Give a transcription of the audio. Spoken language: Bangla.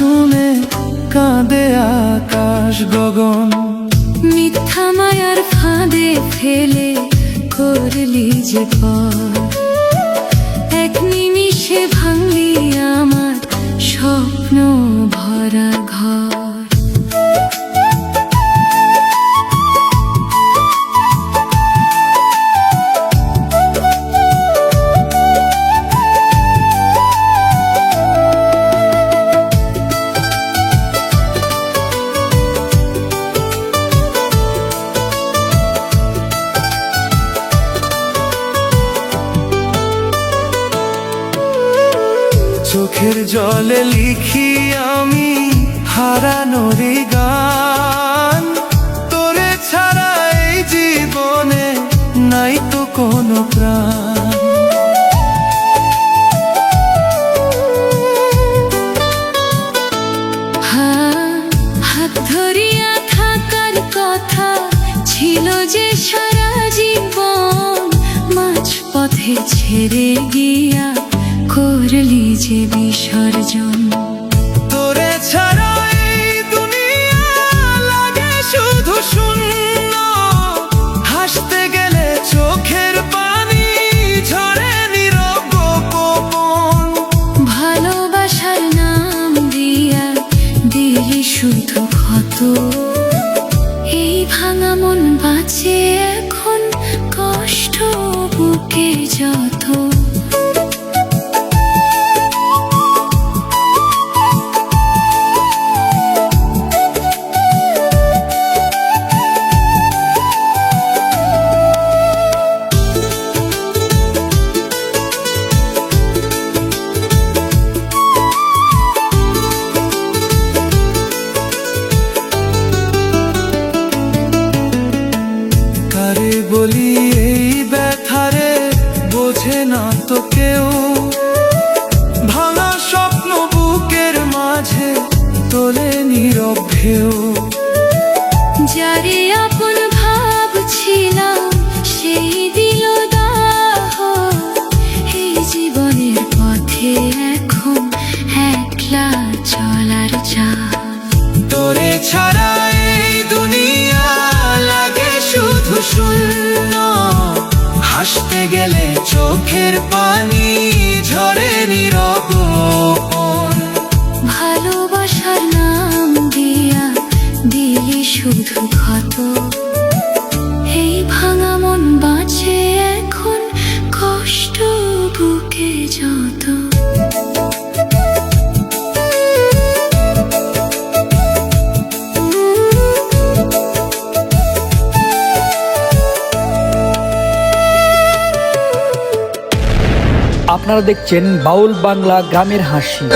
শুনে কাঁদে আকাশ গগন। মিথ্যা মায়ার ফাঁদে ফেলে করলি যে পর, এক নিমিষে ভাঙলি আমার স্বপ্ন ভরা ঘর। চোখের জলে লিখি আমি হারানোর গান, তোরে ছাড়া এই জীবনে নাই তো কোনো প্রাণ। হাত ধরিয়া থাকার কথা ছিল যে সারা জীবন, মাঝ পথে ছেড়ে গিয়া করলি যে বিসর্জন। তোরে ছাড়া এই দুনিয়া লাগে শুধু শূন্য, হাসতে গেলে চোখের পানি ঝরে নীরব গোপন। ভালোবাসার নাম দিয়া দিলি শুধু ক্ষত, এই ভাঙা মন বাঁচে এখন কষ্ট বুকে যত। বলি এই ব্যথারে বোঝে না তো কেউ, ভাঙা স্বপ্ন বুকের মাঝে তোলে নীরব ঢেউ। যারে আপন ভাবছিলাম সেই দিল দাহ, এই জীবনের পথে এখন একলা চলার চাল। তোরে ছাড়া এই দুনিয়া লাগে শুধু শূন্য, হাসতে গেলে চোখের পানি ঝরে নীরব গোপন। ভালোবাসার নাম দিয়া দিলি শুধু ক্ষত, এই ভাঙা মন বাঁচে এখন কষ্ট বুকে যত। আপনারা দেখছেন বাউল বাংলা গ্রামের হাসি।